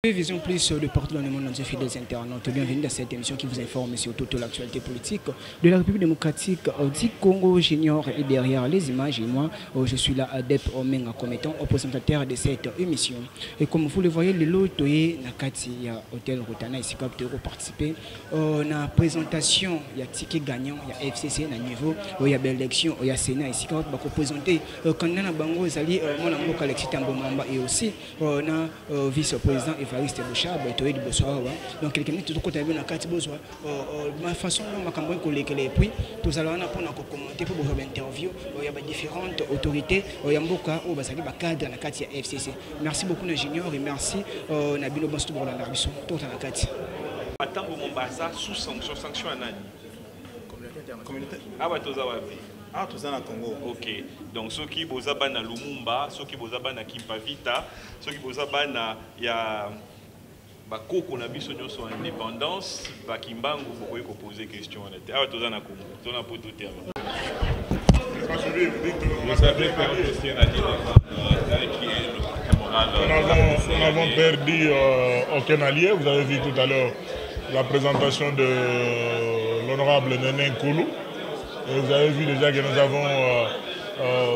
Vision plus de partout dans le monde entier, fidèles internautes. Bienvenue dans cette émission qui vous informe sur toute l'actualité politique de la République démocratique du Congo. J'ignore et derrière les images, et moi, je suis là, Adep Omenga, comme étant présentateur de cette émission. Et comme vous le voyez, le lot est Nakati, il y a Hôtel Rotana ici, qui a participé à la présentation. Il y a ticket gagnant, il y a FCC, il y a niveau, il y a l'élection, il y a Sénat ici, qui va présenter candidat Bango Zali, mon amour Alexis Tambomamba et aussi vice-président Evariste Bouchab, donc quelqu'un qui tout côté na kati bozwa ma façon makambo kolekele et puis tout allons pour commenter pour une interview il y a différentes autorités il y a mboka au basali ba cadre na kati ya FCC. Merci beaucoup na junior et merci na bino bastu pour la biso tout na kati atango Mombasa sous sanction anani communauté ah ba toza wapi ah toza na Congo. OK, donc ceux qui bozaba na Lumumba, ceux qui bozaba na Kimpavita, ceux qui bozaba na ya bakoko na biso nyonso en indépendance bakimbangu bokoyi ko poser question en été ah toza na Congo toza na poto terre. Nous n'avons perdu aucun allié. Vous avez vu tout à l'heure la présentation de l'honorable Néné Nkoulou. Et vous avez vu déjà que nous avons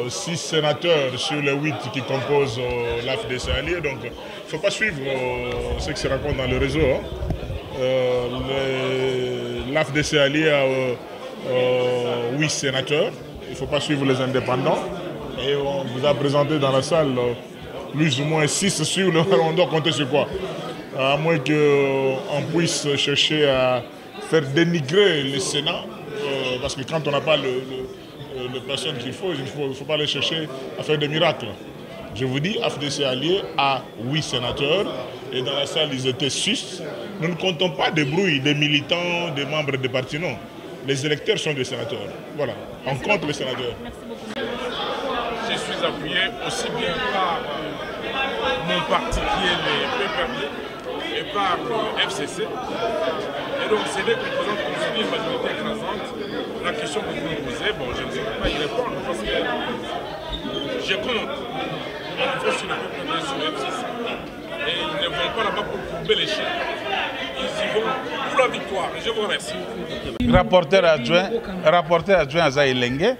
6 sénateurs sur les 8 qui composent l'AFDC allié. Donc il ne faut pas suivre ce qui se raconte dans le réseau. L'AFDC allié a 8 sénateurs. Il ne faut pas suivre les indépendants. Et on vous a présenté dans la salle plus ou moins 6 sur le... On doit compter sur quoi? À moins qu'on puisse chercher à faire dénigrer le Sénat. Parce que quand on n'a pas le personne qu'il faut, il ne faut pas aller chercher à faire des miracles. Je vous dis, AFDC allié a 8 sénateurs et dans la salle ils étaient 6. Nous ne comptons pas des bruits, des militants, des membres des partis, non. Les électeurs sont des sénateurs. Voilà, on compte les sénateurs. Je suis appuyé aussi bien par mon parti qui est le PPRD et par le FCC. Et donc c'est des composantes qui une majorité écrasante. La question que vous me posez, bon, je ne sais pas y répondre parce que je compte en fait sur le PPRD sur le FCC. Et ils ne vont pas là-bas pour courber les chiens. Ils y vont pour la victoire. Et je vous remercie. Rapporteur adjoint Azaï Lengue.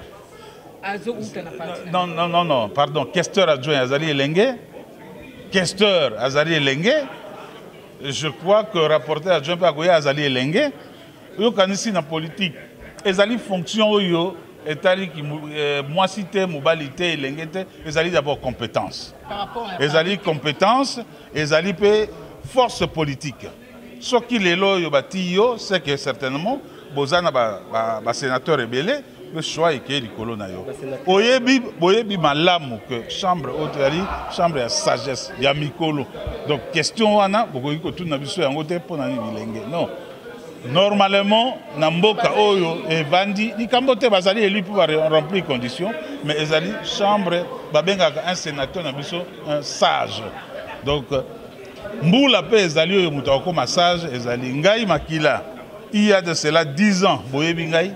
Non, pardon. Questeur adjoint Azali Lengue. Questeur Azali Lengue. Je crois que rapporteur adjoint Pagoya Azali Lengue. Yo kanisi na politique. Ezali fonction yo etali ki moi cité mobilité Lengue ezali d'abord compétence. Ezali compétence, ezali pe force politique. Ce qui les loyo bati yo, c'est que certainement bozana ba sénateur rebelle le choix est que likolo na yo. Boyebi malamu que chambre haute chambre ya sagesse ya mikolo. Donc question wana bokoki ko tuna biso yango te pona ni bilenge. Non. Normalement na mboka oyo evandi likambo te bazali élu pour remplir conditions mais ezali chambre babengaka un sénateur na biso un sage. Donc mbula pe ezali oyo muto akoma sage ezali ngai makila. Il y a de cela 10 ans boyebi ngai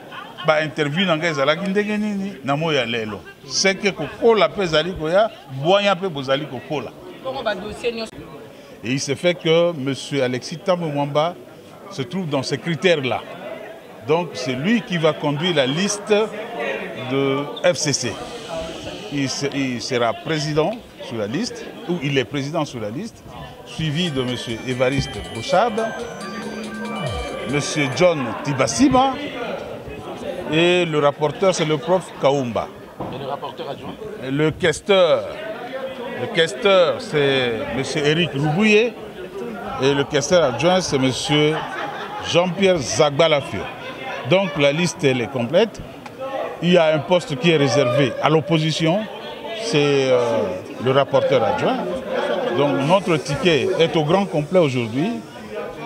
ba interview na ngai ezalaki ndenge nini na moya lelo. C'est que kokola pe ezali koya boya pe bozali kokola. Et il se fait que M. Alexis Tambomamba se trouve dans ces critères-là. Donc c'est lui qui va conduire la liste de FCC. Il sera président sur la liste, ou il est président sur la liste, suivi de M. Evariste Bouchab, M. John Tibasiba, et le rapporteur c'est le prof Kaoumba. Et le rapporteur adjoint? Le questeur c'est M. Eric Loubouye, et le questeur adjoint c'est M. Jean-Pierre Zagbalafio. Donc la liste elle est complète. Il y a un poste qui est réservé à l'opposition, c'est le rapporteur adjoint. Donc notre ticket est au grand complet aujourd'hui.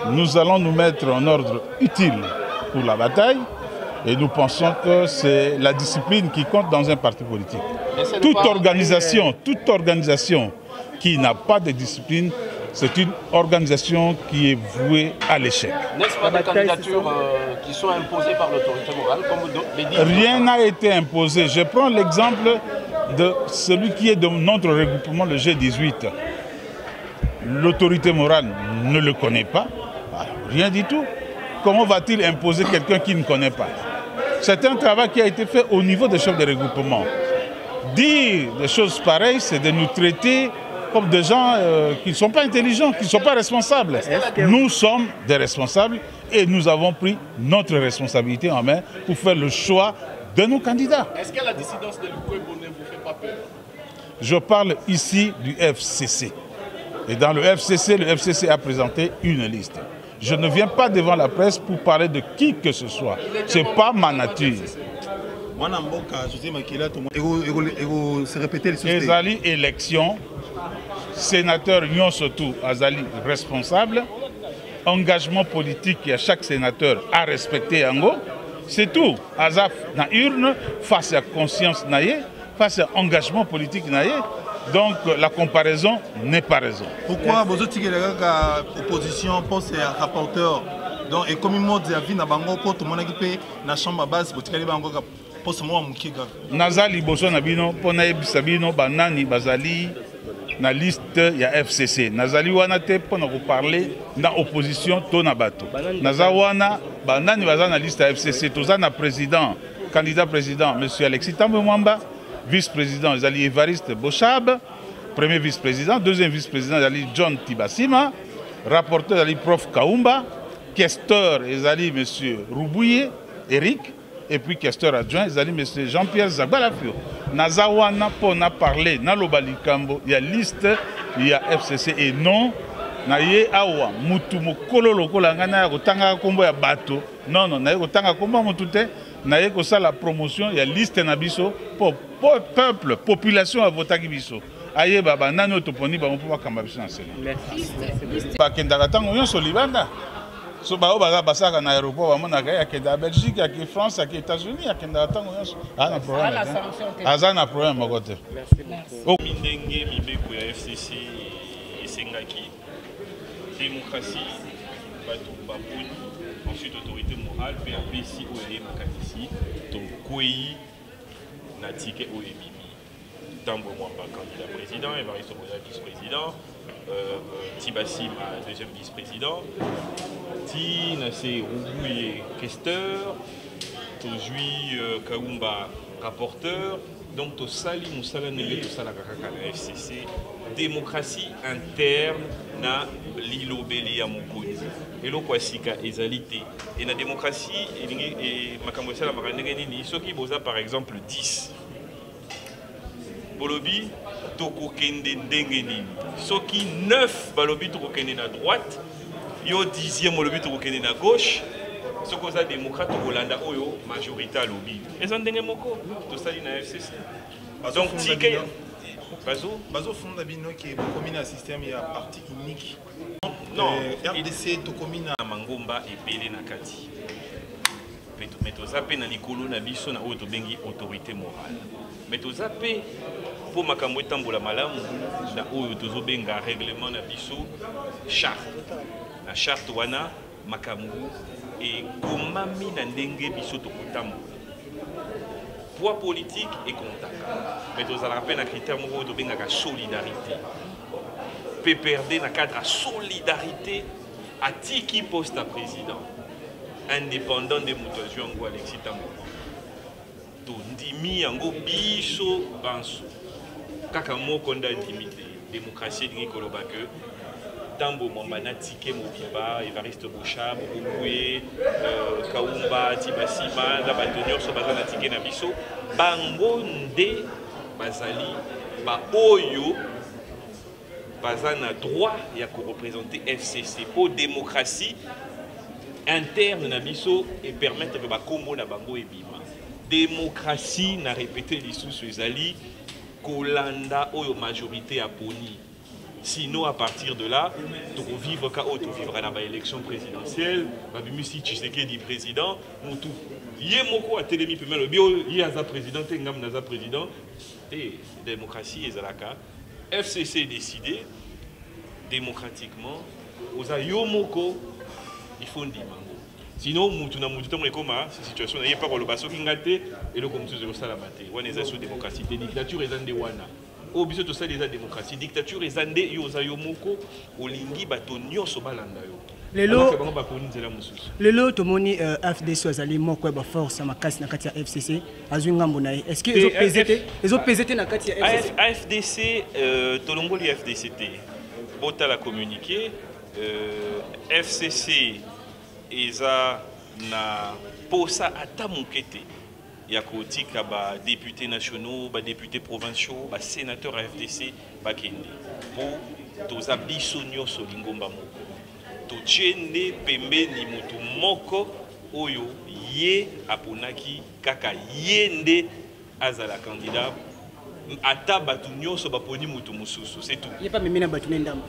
Nous allons nous mettre en ordre utile pour la bataille et nous pensons que c'est la discipline qui compte dans un parti politique. Toute organisation qui n'a pas de discipline, c'est une organisation qui est vouée à l'échec. N'est-ce pas des candidatures qui sont imposées par l'autorité morale, comme vous le dites? Rien n'a été imposé. Je prends l'exemple de celui qui est de notre regroupement, le G18. l'autorité morale ne le connaît pas, rien du tout. Comment va-t-il imposer quelqu'un qui ne connaît pas? C'est un travail qui a été fait au niveau des chefs de regroupement. Dire des choses pareilles, c'est de nous traiter comme des gens qui ne sont pas intelligents, qui ne sont pas responsables. Nous sommes des responsables et nous avons pris notre responsabilité en main pour faire le choix de nos candidats. Est-ce que la dissidence de l'Ukwebo ne vous fait pas peur? Je parle ici du FCC. Et dans le FCC a présenté une liste. Je ne viens pas devant la presse pour parler de qui que ce soit. Ce n'est pas ma nature. Ezali élection, sénateur Nyon Sotou Azali responsable, engagement politique à chaque sénateur à respecter Yango, c'est tout. Azaf na urne, face à conscience naïe, face à engagement politique naïe. Donc la comparaison n'est pas raison. Pourquoi vous avez opposition pour ces rapporteurs? Donc, et comme il m'a dit, il y a une chambre à base pour pour ce moment. Nazali Bosso Nabino, Ponaï Sabino, Banani, Bazali, na liste ya FCC. Nazali Wanate, pour nous parler dans l'opposition, Tonabato. Nazawana, Banani, Bazana liste ya FCC, Tozana président, candidat président, M. Alexis Tambemwamba. Vice-président Zali Evariste Bochab, premier vice-président, deuxième vice-président Zali John Tibasima, rapporteur Zali Prof Kaumba, questeur Zali M. Roubouye, Eric, et puis questeur adjoint Zali M. Jean-Pierre Zabalafio. Nazawana pona parlé, na lobalikambo, il y a liste, il y a FCC et non, na ye awa, mutu mokolo lokola ngana ya kotanga kombo ya bato, non, na ye kotanga kombo motute, na ye kosala promotion, il y a liste na biso pour peuple, population à voter biso. Aye baba nano toponi ba mpo bakamba biso na sele. Ba kendaka tango nyonso libanda. So ba obaga basaka na aéroport ba monaka ya kenda Belgique, ya ki France, ya ki États-Unis, ya kenda tango nyonso. Na problème. Azana problème mokote. Merci beaucoup. Mindenge mibeko ya FCC esengaki démocratie bato baboni. Ensuite, autorité morale, PAPC, OEM, Makatisi, donc Kouei, Natike, OEBIMI. Tambo Mwamba, candidat président, Evariste Boza, vice-président, Tibassim, deuxième vice-président, Ti Nassé Roubouye, questeur, Tozui Kaumba, rapporteur, donc Tosali Moussala Nele, Tosala Kakaka, la FCC, démocratie interne na Lilo Beli ya Mokoni. Et le Kwasika ezalité. Et la démocratie, et Makambosa la Maranegeni, ceux qui bosa par exemple 10. Bolobi, Toko Kende Dengeni. Ceux qui 9, Balobi Toko Kende à droite, yo 10e Bolobi Toko Kende à gauche. Ceux qui sont démocrates au Hollanda, Oyo, majorité à lobby. Et en Dengemoko, tout ça, il y a FCC. Donc, Tiké. Bazo fonda bino qui est commune à système, il y a parti unique. Non, RDC to commune à Mangomba et Belé Nakati. Mais tu as na likolo na biso na auto bengi autorité morale. Mais tu as pour makambo tambola malamu na oyo tozo benga règlement na biso charte. La charte wana makambo et komami na ndenge biso to kotambo. Poids politique et contact. Mais tu as rappelé un critère de la solidarité. PPRD dans le cadre de solidarité à qui poste à président. Indépendant des mutations en Alexis Tambo. Tu dis en biso banso. Kaka mo konda intimité. Démocratie de Nicolobake. Tambo Mwambana Tike Mobiba, Evariste Bochab, Roubouye, Kaumba, Tibasima, Labatonio, Sobazana Tike Nabiso, Bangonde, Bazali, Oyo, Bazana droit, il y a qu'on représenter FCC pour démocratie interne Nabiso et permettre que Combo na Bango et Bima. Démocratie n'a répété l'issue sur les alliés, Kolanda, Oyo majorité à Pony. Sinon, à partir de là, tu vivre quand tu vivras dans l'élection présidentielle, si tu sais qui est président, tout. Il y a beaucoup à télémi, il y a un président, il y a un président, et démocratie et Zalaka. FCC est décidé démocratiquement, aux Ayomoko, il faut dire mango. Sinon, nous avons cette situation, il n'y a pas le basso qui ngate et le comme tu veux ça la maté. On est sous démocratie, dictature et wana. au biso to ça déjà démocratie dictature ezande yo za yo moko olingi bato nyonso balanda yo lelo tomoni FDC azali moko ya force makasi na kati ya FCC azwi ngambo na ye est-ce que ezopezete na kati ya FCC FDC tolongoli FDCT bota la communiquer FCC eza na posa ata mokete ya kotika ba députés nationaux ba députés provinciaux ba sénateurs à FDC bakende po toza biso nyonso lingomba moko tochende pembeni mutu moko oyo ye aponaki kaka yende azala candidat ata batu nyonso baponi mutu mususu c'est tout. Il pas memena batu ndamba.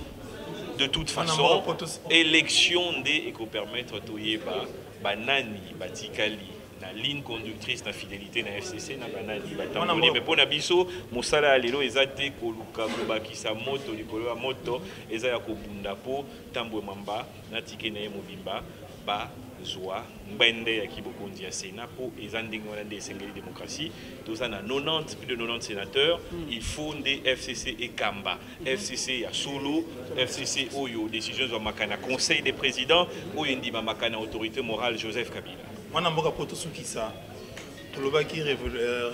De toute façon, élection de eko permettre toyeba banani batikali na ligne conductrice na fidélité na FCC na banani batamboli mais pona biso mosala lelo ezate koluka kobakisa moto likolo ya moto eza ya kobunda po tambwe mamba na tike na mobimba ba zwa mbende ya kibokonzi ya Sénat po ezandingo wana de sengeli démocratie toza na 90 plus de 90 sénateurs il faut des FCC et Kamba FCC ya solo FCC oyo décisions wa makana conseil des présidents oyo ndima makana autorité morale Joseph Kabila mwana mboka poto sukisa tolobaki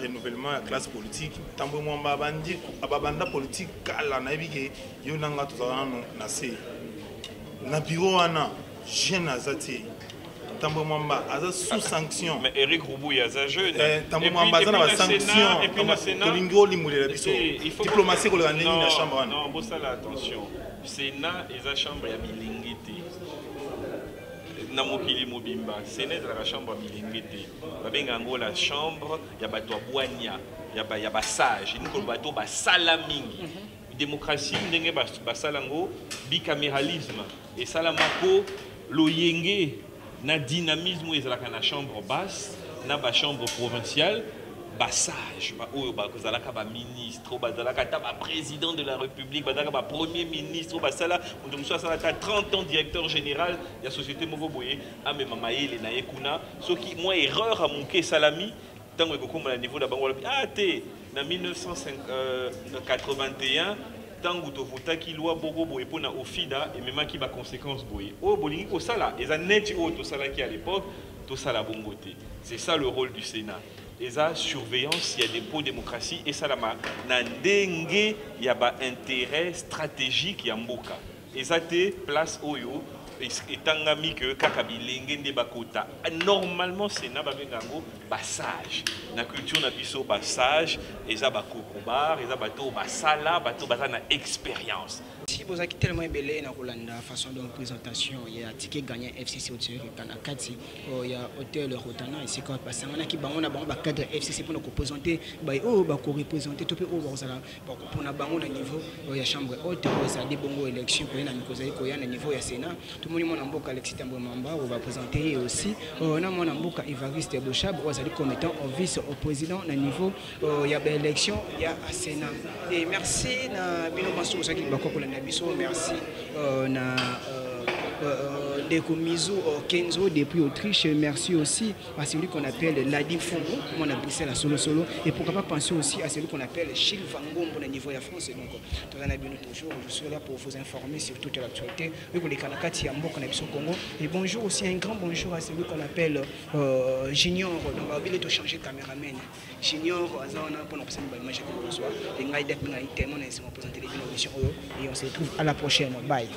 renouvellement ya classe politique tambo mwamba bandi ababanda politique kala na ebike yo nanga tozana na se na bureau wana jeune azati tambo mwamba aza sous sanction mais Eric Roubou ya za jeune tambo mwamba za na ba sanction et puis na Sénat tolingo limulela biso diplomatie ko la nini na chambre wana non bon ça la attention Sénat eza chambre ya bilingiti na mokili mobimba Sénat la chambre ya bilingiti babenga ngo la chambre ya bato abwanya ya ba sage ni ko bato ba sala mingi démocratie ndenge basala ngo bicaméralisme et salamako loyenge na dynamisme ezalaka na chambre basse na ba chambre provinciale basage ba oyo bakozalaka ba ministre bazalaka ta ba président de la république bazalaka ba premier ministre basala mutu musu asala ta 30 ans directeur général ya société moko boye amema mayele na yekuna soki moi erreur a manqué salami tango ekokoma na niveau da bango te na 1981 tango tovotaki loi boko boye pona ofida ememaki ba conséquences boye o bolingi ko sala eza neti o to salaki à l'époque to sala bongo te c'est ça le rôle du Sénat et ça surveillance il y a des pots démocratie et ça la na ndenge ya ba intérêt stratégique ya mboka et ça te place oyo etangami que kaka bilenge nde bakota normalement Sénat babengango basage na culture na biso basage eza bakokobar eza bato basala bato baza na expérience si vous avez tellement belé na kolanda façon de présentation il y a ticket gagné FCC au Tsuri kanakati il y a hôtel Rotana ici quand pasanga ki bango na bango ba cadre FCC pour nous représenter ba o ba ko représenter to pe o ba sala pour na bango na niveau ya chambre haute ça des bongo élection pour na mikozali ko ya na niveau ya Sénat tout le monde mboka Alexis Tambwe Mamba on va présenter aussi na mwana mboka Evariste Bochab on va comme étant vice au président na niveau ya ba élection ya Sénat et merci na bino maso ça qui ba ko kolanda biso merci na Dekomizo Kenzo depuis Autriche, merci aussi à celui qu'on appelle Ladi Fongo, comme on appelle ça la solo et pourquoi pas penser aussi à celui qu'on appelle Chil Vango pour le niveau de la France. Donc, toujours, je suis là pour vous informer sur toute l'actualité. Et bonjour aussi, un grand bonjour à celui qu'on appelle Junior, donc on va de changer caméraman. Junior, pour nous présenter l'image que nous reçoit, et on se retrouve à la prochaine. Bye.